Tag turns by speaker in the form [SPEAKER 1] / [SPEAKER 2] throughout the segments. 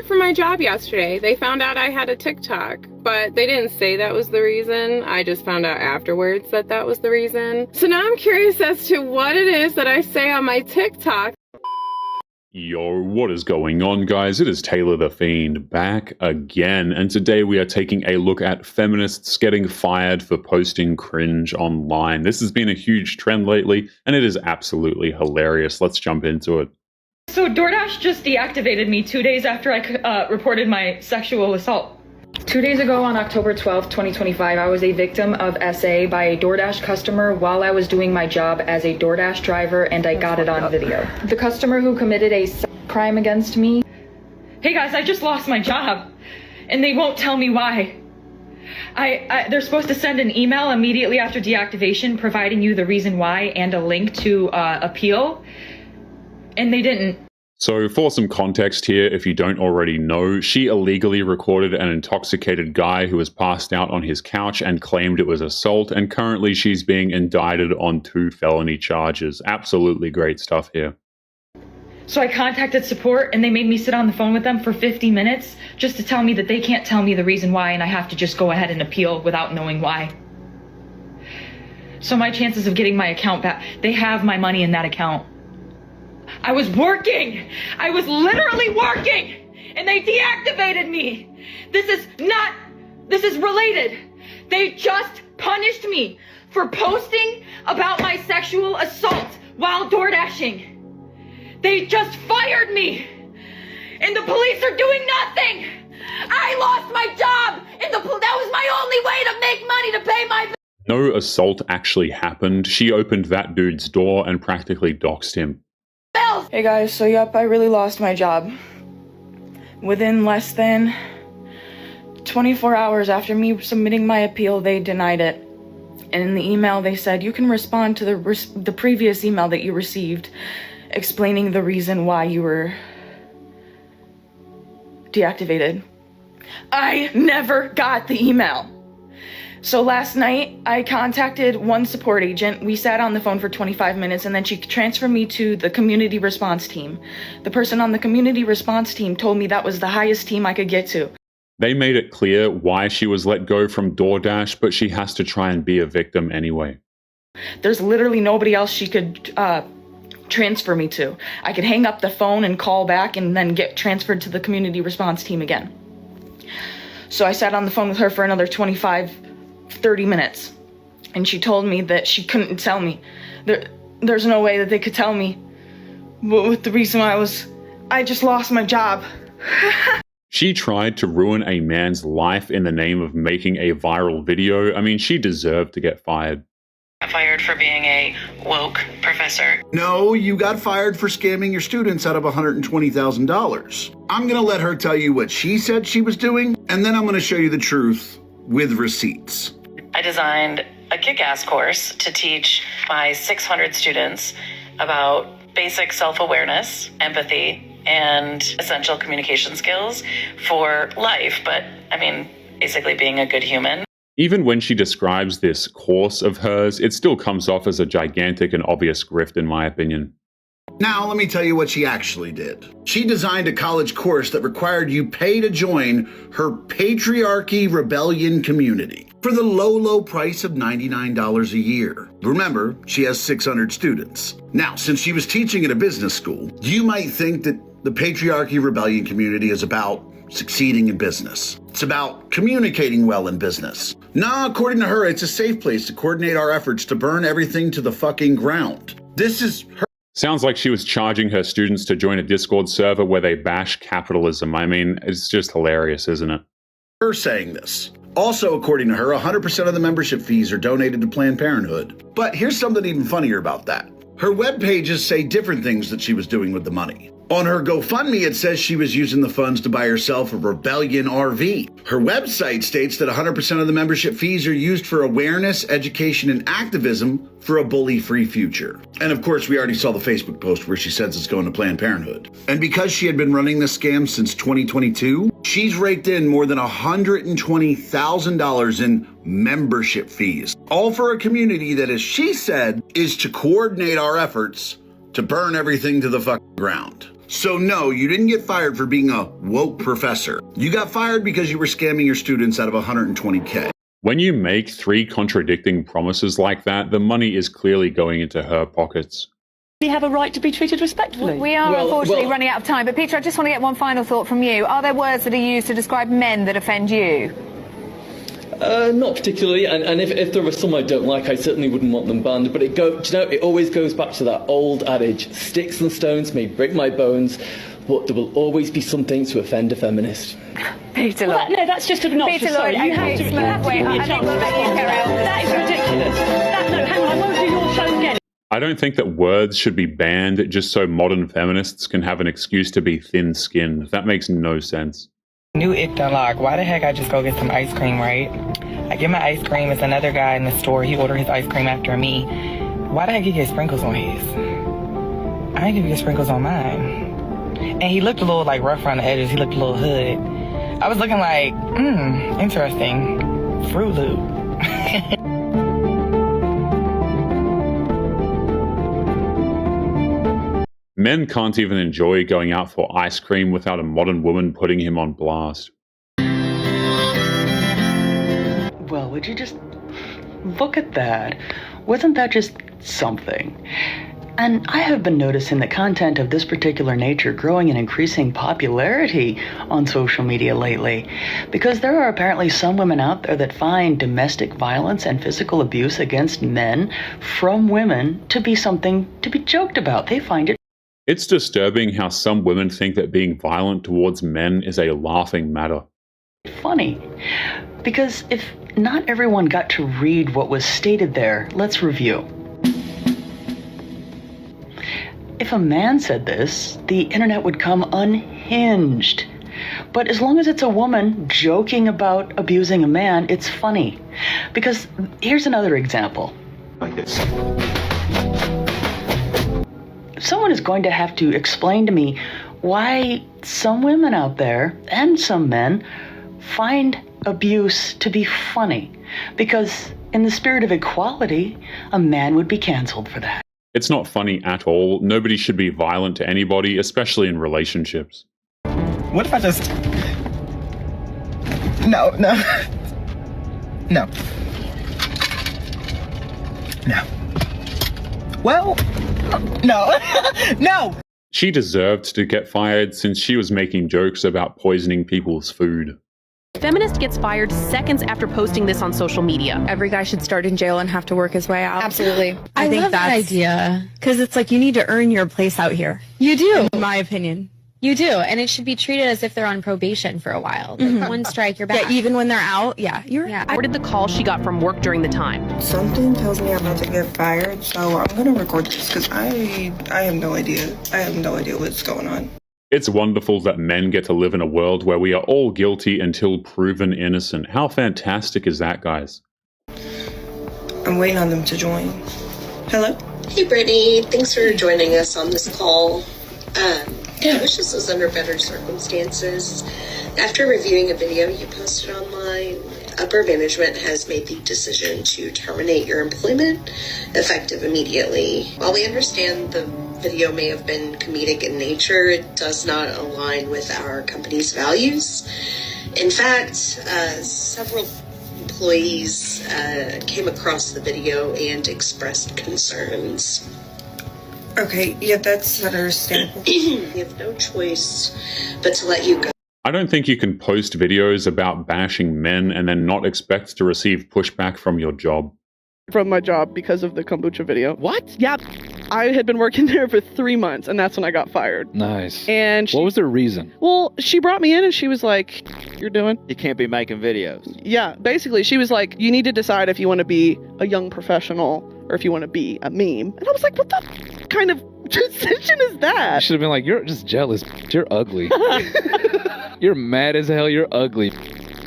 [SPEAKER 1] for my job yesterday. They found out I had a TikTok, but they didn't say that was the reason. I just found out afterwards that that was the reason. So now I'm curious as to what it is that I say on my TikTok.
[SPEAKER 2] Yo, what is going on, guys? It is Taylor the Fiend back again, and today we are taking a look at feminists getting fired for posting cringe online. This has been a huge trend lately, and it is absolutely hilarious. Let's jump into it.
[SPEAKER 3] So DoorDash just deactivated me 2 days after I reported my sexual assault. 2 days ago on October 12th, 2025, I was a victim of SA by a DoorDash customer while I was doing my job as a DoorDash driver, and I got it on video. The customer who committed a crime against me. Hey guys, I just lost my job, and they won't tell me why. They're supposed to send an email immediately after deactivation providing you the reason why and a link to appeal, and they didn't.
[SPEAKER 2] So for some context here, if you don't already know, she illegally recorded an intoxicated guy who was passed out on his couch and claimed it was assault, and currently she's being indicted on 2 felony charges. Absolutely great stuff here.
[SPEAKER 3] So I contacted support, and they made me sit on the phone with them for 50 minutes just to tell me that they can't tell me the reason why, and I have to just go ahead and appeal without knowing why. So my chances of getting my account back, they have my money in that account. I was working. I was literally working, and they deactivated me. This is related. They just punished me for posting about my sexual assault while door dashing. They just fired me, and the police are doing nothing. I lost my job, and that was my only way to make money to pay my bills.
[SPEAKER 2] No assault actually happened. She opened that dude's door and practically doxed him.
[SPEAKER 4] Hey guys, so yep, I really lost my job. Within less than 24 hours after me submitting my appeal, they denied it. And in the email they said, you can respond to the previous email that you received explaining the reason why you were deactivated. I never got the email. So last night, I contacted one support agent. We sat on the phone for 25 minutes, and then she transferred me to the community response team. The person on the community response team told me that was the highest team I could get to.
[SPEAKER 2] They made it clear why she was let go from DoorDash, but she has to try and be a victim anyway.
[SPEAKER 4] There's literally nobody else she could transfer me to. I could hang up the phone and call back and then get transferred to the community response team again. So I sat on the phone with her for another 30 minutes, and she told me that she couldn't tell me. There's no way that they could tell me what the reason why I just lost my job.
[SPEAKER 2] She tried to ruin a man's life in the name of making a viral video. I mean, she deserved to get fired.
[SPEAKER 5] Got fired for being a woke professor.
[SPEAKER 6] No, you got fired for scamming your students out of $120,000. I'm gonna let her tell you what she said she was doing, and then I'm gonna show you the truth with receipts.
[SPEAKER 5] I designed a kick-ass course to teach my 600 students about basic self-awareness, empathy, and essential communication skills for life, but I mean, basically being a good human.
[SPEAKER 2] Even when she describes this course of hers, it still comes off as a gigantic and obvious grift in my opinion.
[SPEAKER 6] Now, let me tell you what she actually did. She designed a college course that required you pay to join her patriarchy rebellion community for the low price of $99 a year. Remember, she has 600 students. Now, since she was teaching at a business school, you might think that the patriarchy rebellion community is about succeeding in business. It's about communicating well in business. Nah, according to her, it's a safe place to coordinate our efforts to burn everything to the fucking ground. This is her.
[SPEAKER 2] Sounds like she was charging her students to join a Discord server where they bash capitalism. I mean, it's just hilarious, isn't it?
[SPEAKER 6] Her saying this. Also, according to her, 100% of the membership fees are donated to Planned Parenthood. But here's something even funnier about that. Her web pages say different things that she was doing with the money. On her GoFundMe, it says she was using the funds to buy herself a Rebellion RV. Her website states that 100% of the membership fees are used for awareness, education, and activism for a bully-free future. And of course, we already saw the Facebook post where she says it's going to Planned Parenthood. And because she had been running this scam since 2022, she's raked in more than $120,000 in membership fees, all for a community that, as she said, is to coordinate our efforts to burn everything to the fucking ground. So no, you didn't get fired for being a woke professor. You got fired because you were scamming your students out of $120K.
[SPEAKER 2] When you make 3 contradicting promises like that, the money is clearly going into her pockets.
[SPEAKER 7] We have a right to be treated respectfully.
[SPEAKER 8] We are unfortunately running out of time, but Peter, I just want to get one final thought from you. Are there words that are used to describe men that offend you?
[SPEAKER 9] Not particularly, and if there are some I don't like, I certainly wouldn't want them banned. But it always goes back to that old adage: sticks and stones may break my bones, but there will always be something to offend a feminist.
[SPEAKER 8] Peter
[SPEAKER 7] Well,
[SPEAKER 8] Lloyd.
[SPEAKER 7] no, that's just obnoxious.
[SPEAKER 8] Peter Lloyd,
[SPEAKER 7] Sorry, you have to
[SPEAKER 8] wait,
[SPEAKER 7] give
[SPEAKER 8] I
[SPEAKER 7] me a
[SPEAKER 8] think we'll let you carry on.
[SPEAKER 7] That is ridiculous. No, hang on, I won't do your show again.
[SPEAKER 2] I don't think that words should be banned just so modern feminists can have an excuse to be thin-skinned. That makes no sense.
[SPEAKER 10] New ick unlock. Why the heck I just go get some ice cream, right? I get my ice cream. It's another guy in the store. He ordered his ice cream after me. Why the heck he get sprinkles on his? I ain't gonna get sprinkles on mine. And he looked a little like rough around the edges. He looked a little hood. I was looking like, interesting. Fruit Loop.
[SPEAKER 2] Men can't even enjoy going out for ice cream without a modern woman putting him on blast.
[SPEAKER 11] Well, would you just look at that? Wasn't that just something? And I have been noticing the content of this particular nature growing in increasing popularity on social media lately, because there are apparently some women out there that find domestic violence and physical abuse against men from women to be something to be joked about. They find it
[SPEAKER 2] It's disturbing how some women think that being violent towards men is a laughing matter.
[SPEAKER 11] funny. Because if not everyone got to read what was stated there, let's review. If a man said this, the internet would come unhinged. But as long as it's a woman joking about abusing a man, it's funny. Because here's another example.
[SPEAKER 12] Like this.
[SPEAKER 11] Someone is going to have to explain to me why some women out there and some men find abuse to be funny. Because in the spirit of equality, a man would be canceled for that.
[SPEAKER 2] It's not funny at all. Nobody should be violent to anybody, especially in relationships.
[SPEAKER 10] What if I just... No. No. Well, no. No!
[SPEAKER 2] She deserved to get fired since she was making jokes about poisoning people's food.
[SPEAKER 13] Feminist gets fired seconds after posting this on social media.
[SPEAKER 1] Every guy should start in jail and have to work his way out.
[SPEAKER 14] Absolutely.
[SPEAKER 15] I think love that idea. Because it's like you need to earn your place out here.
[SPEAKER 14] You do.
[SPEAKER 15] In my opinion.
[SPEAKER 14] You do. And it should be treated as if they're on probation for a while. Like one strike, you're back.
[SPEAKER 15] Yeah, even when they're out. Yeah.
[SPEAKER 13] I recorded the call she got from work during the time.
[SPEAKER 16] Something tells me I'm about to get fired, so I'm going to record this because I have no idea. I have no idea what's going on.
[SPEAKER 2] It's wonderful that men get to live in a world where we are all guilty until proven innocent. How fantastic is that, guys?
[SPEAKER 16] I'm waiting on them to join. Hello?
[SPEAKER 17] Hey, Brittany. Thanks for joining us on this call. I wish this was under better circumstances. After reviewing a video you posted online, upper management has made the decision to terminate your employment effective immediately. While we understand the video may have been comedic in nature, it does not align with our company's values. In fact, several employees came across the video and expressed concerns.
[SPEAKER 16] Okay, yeah, that's understandable.
[SPEAKER 17] We have no choice but to let you go.
[SPEAKER 2] I don't think you can post videos about bashing men and then not expect to receive pushback from your job.
[SPEAKER 18] From my job because of the kombucha video. What? Yeah, I had been working there for 3 months, and that's when I got fired.
[SPEAKER 19] Nice.
[SPEAKER 18] And
[SPEAKER 19] what was the reason?
[SPEAKER 18] Well, she brought me in and she was like, "You're doing?
[SPEAKER 19] You can't be making videos."
[SPEAKER 18] Yeah, basically, she was like, "You need to decide if you want to be a young professional or if you want to be a meme." And I was like, "What the kind of decision is that?"
[SPEAKER 19] You should have been like, "You're just jealous. You're ugly. You're mad as hell. You're ugly.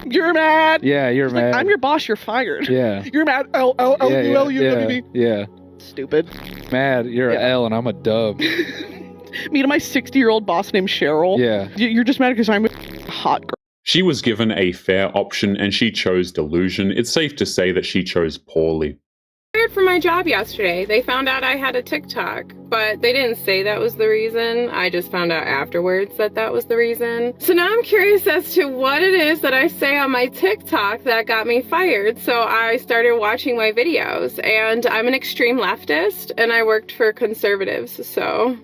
[SPEAKER 18] You're mad."
[SPEAKER 19] Yeah, you're
[SPEAKER 18] She's
[SPEAKER 19] mad.
[SPEAKER 18] Like, "I'm your boss. You're fired."
[SPEAKER 19] Yeah.
[SPEAKER 18] You're mad. L-L-L-U-L-U-W-D.
[SPEAKER 19] Yeah.
[SPEAKER 18] Stupid.
[SPEAKER 19] Mad. You're an L and I'm a dub.
[SPEAKER 18] Me to my 60-year-old boss named Cheryl.
[SPEAKER 19] Yeah.
[SPEAKER 18] You're just mad because I'm a hot girl.
[SPEAKER 2] She was given a fair option and she chose delusion. It's safe to say that she chose poorly.
[SPEAKER 1] I fired from my job yesterday. They found out I had a TikTok, but they didn't say that was the reason. I just found out afterwards that that was the reason. So now I'm curious as to what it is that I say on my TikTok that got me fired. So I started watching my videos, and I'm an extreme leftist, and I worked for conservatives, so...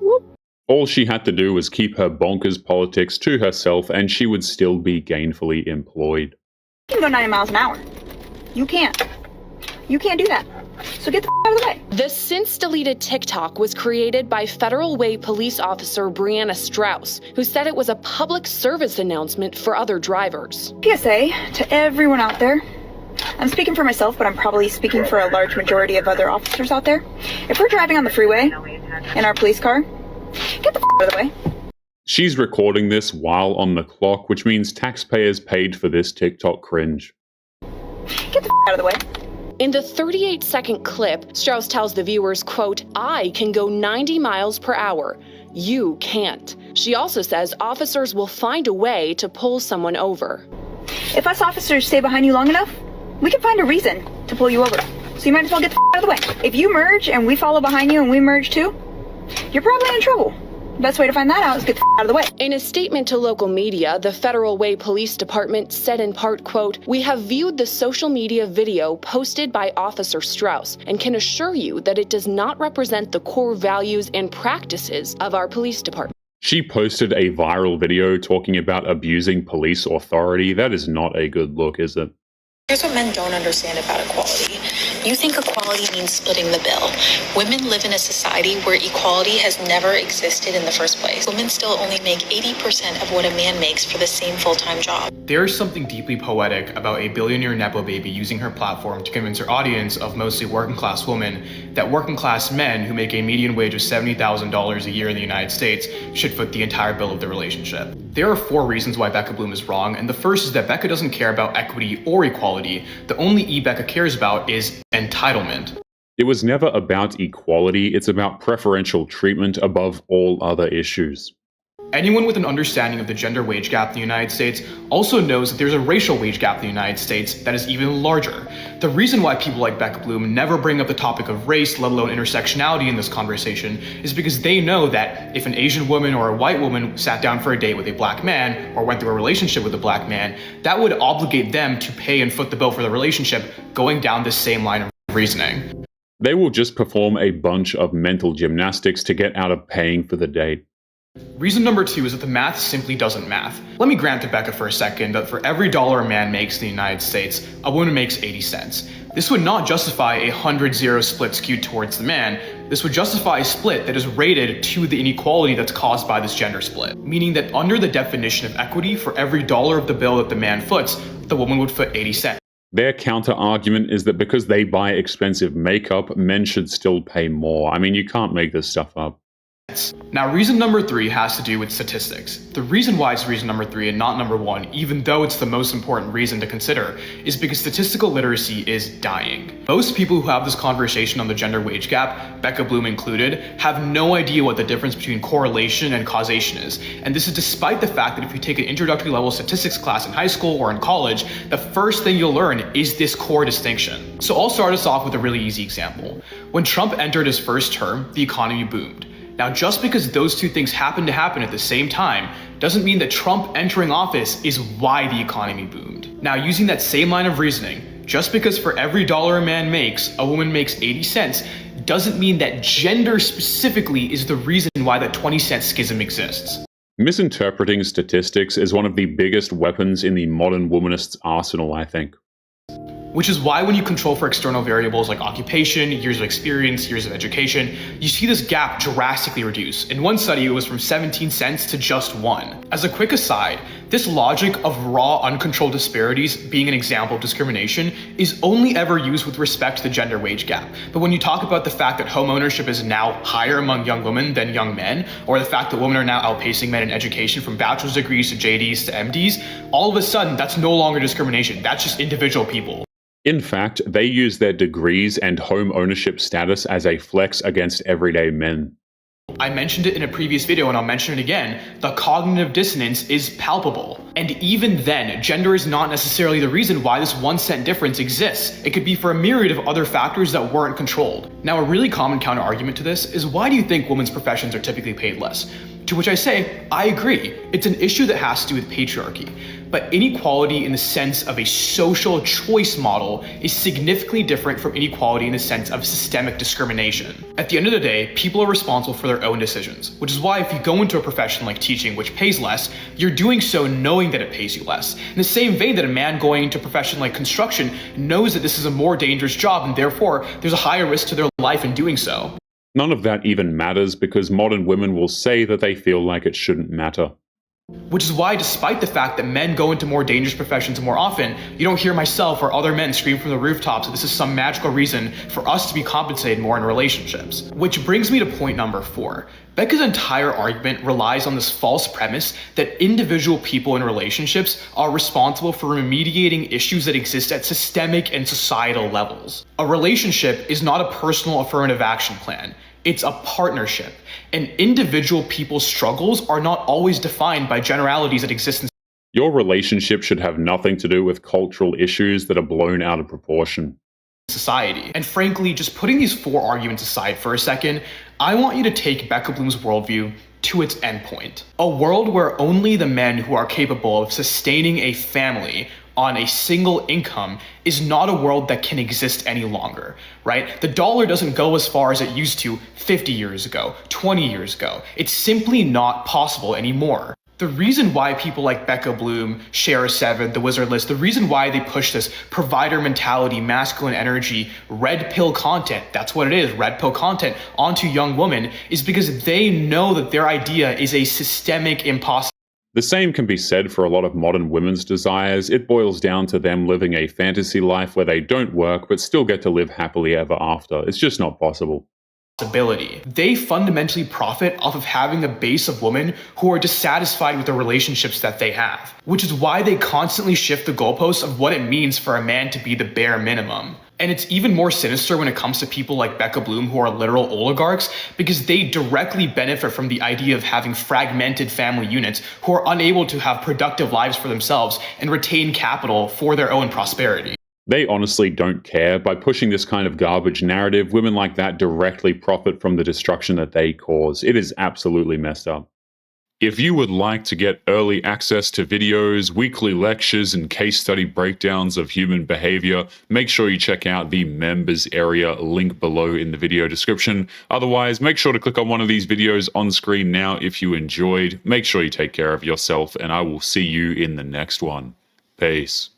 [SPEAKER 1] Whoop.
[SPEAKER 2] All she had to do was keep her bonkers politics to herself, and she would still be gainfully employed.
[SPEAKER 12] You can go 90 miles an hour. You can't. You can't do that. So get the out of the way.
[SPEAKER 13] The since deleted TikTok was created by Federal Way police officer Brianna Strauss, who said it was a public service announcement for other drivers.
[SPEAKER 12] PSA to everyone out there. I'm speaking for myself, but I'm probably speaking for a large majority of other officers out there. If we're driving on the freeway in our police car, get the out of the way.
[SPEAKER 2] She's recording this while on the clock, which means taxpayers paid for this TikTok cringe.
[SPEAKER 12] Get the out of the way.
[SPEAKER 13] In the 38-second clip, Strauss tells the viewers, quote, "I can go 90 miles per hour. You can't." She also says officers will find a way to pull someone over.
[SPEAKER 12] If us officers stay behind you long enough, we can find a reason to pull you over. So you might as well get the out of the way. If you merge and we follow behind you and we merge too, you're probably in trouble. The best way to find that out is get the out of the way.
[SPEAKER 13] In a statement to local media, the Federal Way Police Department said in part, quote, "We have viewed the social media video posted by Officer Strauss and can assure you that it does not represent the core values and practices of our police department."
[SPEAKER 2] She posted a viral video talking about abusing police authority. That is not a good look, is it?
[SPEAKER 20] Here's what men don't understand about equality. You think equality means splitting the bill. Women live in a society where equality has never existed in the first place. Women still only make 80% of what a man makes for the same full-time job.
[SPEAKER 21] There is something deeply poetic about a billionaire Nepo baby using her platform to convince her audience of mostly working class women that working class men who make a median wage of $70,000 a year in the United States should foot the entire bill of the relationship. There are 4 reasons why Becca Bloom is wrong, and the first is that Becca doesn't care about equity or equality. The only E Becca cares about is entitlement.
[SPEAKER 2] It was never about equality, it's about preferential treatment above all other issues.
[SPEAKER 21] Anyone with an understanding of the gender wage gap in the United States also knows that there's a racial wage gap in the United States that is even larger. The reason why people like Becca Bloom never bring up the topic of race, let alone intersectionality in this conversation, is because they know that if an Asian woman or a white woman sat down for a date with a black man or went through a relationship with a black man, that would obligate them to pay and foot the bill for the relationship, going down this same line of reasoning.
[SPEAKER 2] They will just perform a bunch of mental gymnastics to get out of paying for the date.
[SPEAKER 21] Reason number 2 is that the math simply doesn't math. Let me grant to Becca for a second that for every dollar a man makes in the United States, a woman makes 80 cents. This would not justify a 100-0 split skewed towards the man. This would justify a split that is rated to the inequality that's caused by this gender split, meaning that under the definition of equity, for every dollar of the bill that the man foots, the woman would foot 80 cents.
[SPEAKER 2] Their counter-argument is that because they buy expensive makeup, men should still pay more. I mean, you can't make this stuff up.
[SPEAKER 21] Now, reason number 3 has to do with statistics. The reason why it's reason number 3 and not number 1, even though it's the most important reason to consider, is because statistical literacy is dying. Most people who have this conversation on the gender wage gap, Becca Bloom included, have no idea what the difference between correlation and causation is. And this is despite the fact that if you take an introductory level statistics class in high school or in college, the first thing you'll learn is this core distinction. So I'll start us off with a really easy example. When Trump entered his first term, the economy boomed. Now, just because those 2 things happen to happen at the same time doesn't mean that Trump entering office is why the economy boomed. Now, using that same line of reasoning, just because for every dollar a man makes, a woman makes 80 cents, doesn't mean that gender specifically is the reason why that 20-cent schism exists.
[SPEAKER 2] Misinterpreting statistics is one of the biggest weapons in the modern womanist's arsenal, I think.
[SPEAKER 21] Which is why when you control for external variables like occupation, years of experience, years of education, you see this gap drastically reduce. In one study, it was from 17 cents to just 1. As a quick aside, this logic of raw, uncontrolled disparities being an example of discrimination is only ever used with respect to the gender wage gap. But when you talk about the fact that home ownership is now higher among young women than young men, or the fact that women are now outpacing men in education from bachelor's degrees to JDs to MDs, all of a sudden, that's no longer discrimination. That's just individual people.
[SPEAKER 2] In fact, they use their degrees and home ownership status as a flex against everyday men.
[SPEAKER 21] I mentioned it in a previous video and I'll mention it again, the cognitive dissonance is palpable. And even then, gender is not necessarily the reason why this 1 cent difference exists. It could be for a myriad of other factors that weren't controlled. Now, a really common counter argument to this is, why do you think women's professions are typically paid less? To which I say, I agree. It's an issue that has to do with patriarchy. But inequality in the sense of a social choice model is significantly different from inequality in the sense of systemic discrimination. At the end of the day, people are responsible for their own decisions, which is why if you go into a profession like teaching, which pays less, you're doing so knowing that it pays you less. In the same vein that a man going into a profession like construction knows that this is a more dangerous job and therefore there's a higher risk to their life in doing so.
[SPEAKER 2] None of that even matters because modern women will say that they feel like it shouldn't matter.
[SPEAKER 21] Which is why, despite the fact that men go into more dangerous professions more often, you don't hear myself or other men scream from the rooftops that this is some magical reason for us to be compensated more in relationships. Which brings me to point number 4. Becca's entire argument relies on this false premise that individual people in relationships are responsible for remediating issues that exist at systemic and societal levels. A relationship is not a personal affirmative action plan. It's a partnership, and individual people's struggles are not always defined by generalities that exist in
[SPEAKER 2] Your relationship should have nothing to do with cultural issues that are blown out of proportion.
[SPEAKER 21] Society. And frankly, just putting these 4 arguments aside for a second, I want you to take Becca Bloom's worldview to its endpoint. A world where only the men who are capable of sustaining a family on a single income is not a world that can exist any longer, right? The dollar doesn't go as far as it used to 50 years ago, 20 years ago. It's simply not possible anymore. The reason why people like Becca Bloom, Share 7, The Wizard List, the reason why they push this provider mentality, masculine energy, red pill content, that's what it is, red pill content, onto young women, is because they know that their idea is a systemic impossibility.
[SPEAKER 2] The same can be said for a lot of modern women's desires. It boils down to them living a fantasy life where they don't work but still get to live happily ever after. It's just not possible.
[SPEAKER 21] They fundamentally profit off of having a base of women who are dissatisfied with the relationships that they have, which is why they constantly shift the goalposts of what it means for a man to be the bare minimum. And it's even more sinister when it comes to people like Becca Bloom, who are literal oligarchs, because they directly benefit from the idea of having fragmented family units who are unable to have productive lives for themselves and retain capital for their own prosperity.
[SPEAKER 2] They honestly don't care. By pushing this kind of garbage narrative, women like that directly profit from the destruction that they cause. It is absolutely messed up. If you would like to get early access to videos, weekly lectures, and case study breakdowns of human behavior, make sure you check out the members area link below in the video description. Otherwise, make sure to click on one of these videos on screen now if you enjoyed. Make sure you take care of yourself, and I will see you in the next one. Peace.